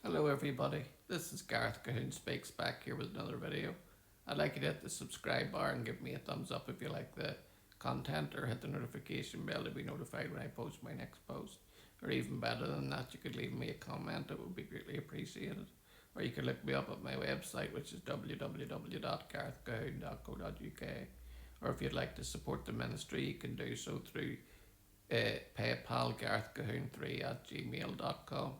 Hello everybody, this is Gareth Cahoon Speaks back here with another video. I'd like you to hit the subscribe bar and give me a thumbs up if you like the content, or hit the notification bell to be notified when I post my next post. Or even better than that, you could leave me a comment, it would be greatly appreciated. Or you could look me up at my website, which is www.garethcahoon.co.uk. Or if you'd like to support the ministry, you can do so through PayPal garethcahoon3@gmail.com.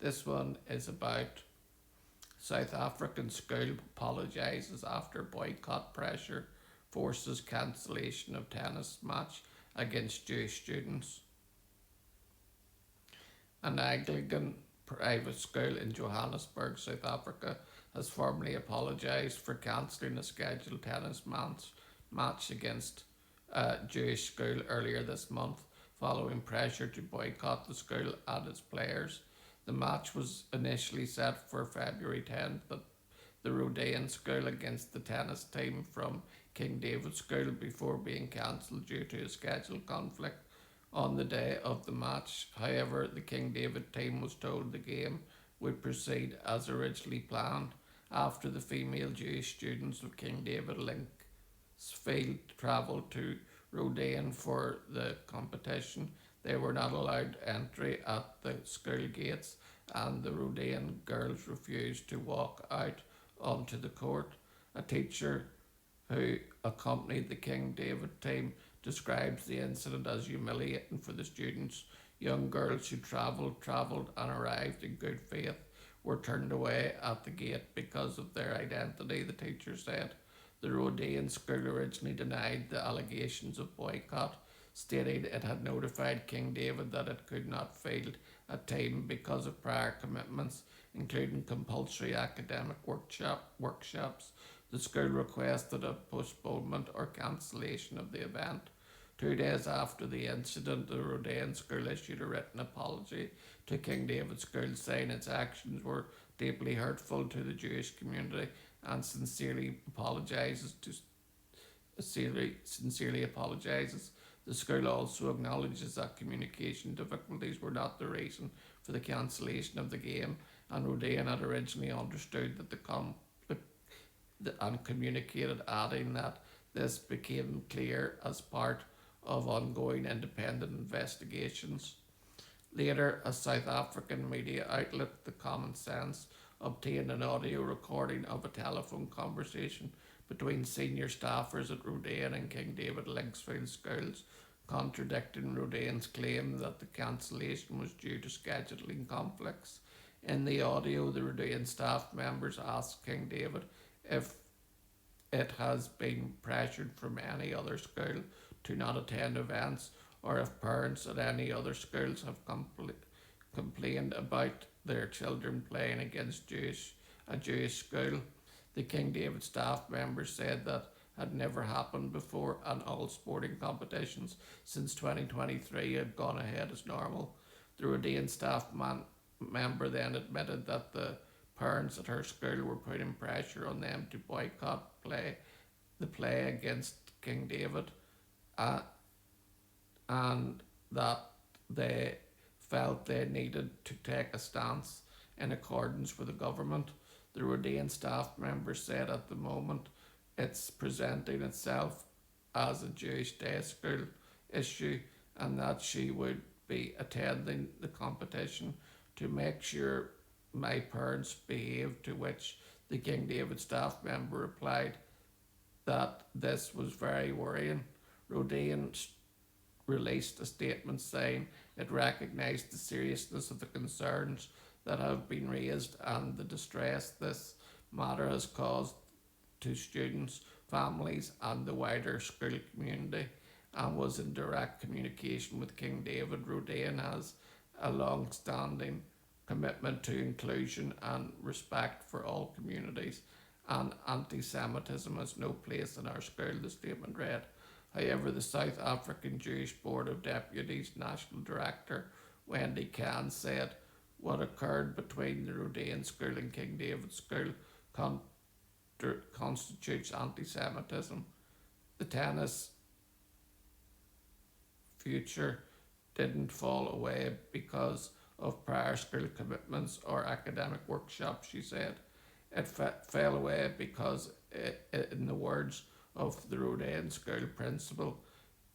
This one is about South African school apologises after boycott pressure forces cancellation of tennis match against Jewish students. An Anglican private school in Johannesburg, South Africa, has formally apologised for cancelling a scheduled tennis match against a Jewish school earlier this month, following pressure to boycott the school and its players. The match was initially set for February 10th at the Rhodean School against the tennis team from King David School before being cancelled due to a scheduled conflict on the day of the match. However, the King David team was told the game would proceed as originally planned after the female Jewish students of King David Linksfield travelled to Rhodean for the competition. They were not allowed entry at the school gates, and the Rhodean girls refused to walk out onto the court. A teacher who accompanied the King David team describes the incident as humiliating for the students. Young girls who travelled and arrived in good faith were turned away at the gate because of their identity, the teacher said. The Rhodean school originally denied the allegations of boycott, stating it had notified King David that it could not field a team because of prior commitments, including compulsory academic workshops. The school requested a postponement or cancellation of the event. 2 days after the incident, the Rhodean school issued a written apology to King David School, saying its actions were deeply hurtful to the Jewish community and sincerely apologises. The school also acknowledges that communication difficulties were not the reason for the cancellation of the game, and Rhodean had originally understood that the conflict and communicated, adding that this became clear as part of ongoing independent investigations. Later, a South African media outlet, The Common Sense, obtained an audio recording of a telephone conversation between senior staffers at Rhodean and King David Linksfield schools, contradicting Rhodean's claim that the cancellation was due to scheduling conflicts. In the audio, the Rhodean staff members asked King David if it has been pressured from any other school to not attend events, or if parents at any other schools have complained about their children playing against a Jewish school. The King David staff members said that had never happened before, and all sporting competitions since 2023 had gone ahead as normal. The Rhodean staff member then admitted that the parents at her school were putting pressure on them to boycott the play against King David, and that they felt they needed to take a stance in accordance with the government. The Rhodean staff member said at the moment it's presenting itself as a Jewish day school issue, and that she would be attending the competition to make sure my parents behave, to which the King David staff member replied that this was very worrying. Rhodean released a statement saying it recognised the seriousness of the concerns that have been raised and the distress this matter has caused to students, families, and the wider school community, and was in direct communication with King David. Rhodean has a long standing commitment to inclusion and respect for all communities, and anti Semitism has no place in our school, the statement read. However, the South African Jewish Board of Deputies National Director Wendy Kahn said what occurred between the Rhodean School and King David School constitutes anti Semitism. The tennis future didn't fall away because of prior school commitments or academic workshops, she said. It fell away because, in the words of the Rodan School principal,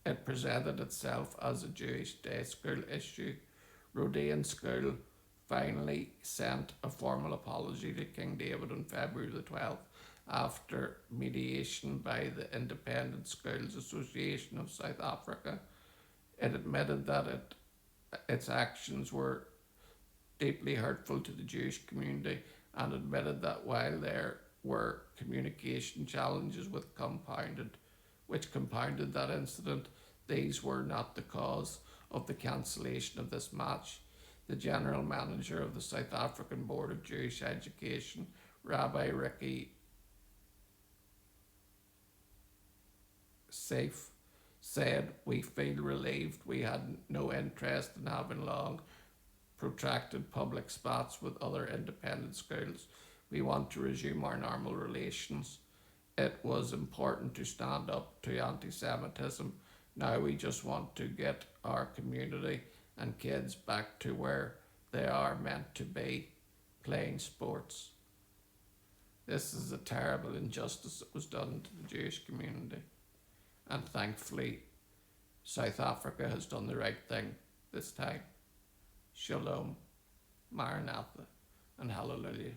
it presented itself as a Jewish day school issue. Rodan School finally sent a formal apology to King David on February the 12th after mediation by the Independent Schools Association of South Africa. It admitted that its actions were deeply hurtful to the Jewish community and admitted that while there were communication challenges which compounded that incident, these were not the cause of the cancellation of this match. The general manager of the South African Board of Jewish Education, Rabbi Ricky Safe, said, "We feel relieved we had no interest in having long, protracted public spats with other independent schools. We want to resume our normal relations. It was important to stand up to anti-Semitism. Now we just want to get our community and kids back to where they are meant to be, playing sports." This is a terrible injustice that was done to the Jewish community. And thankfully, South Africa has done the right thing this time. Shalom, Maranatha, and Hallelujah.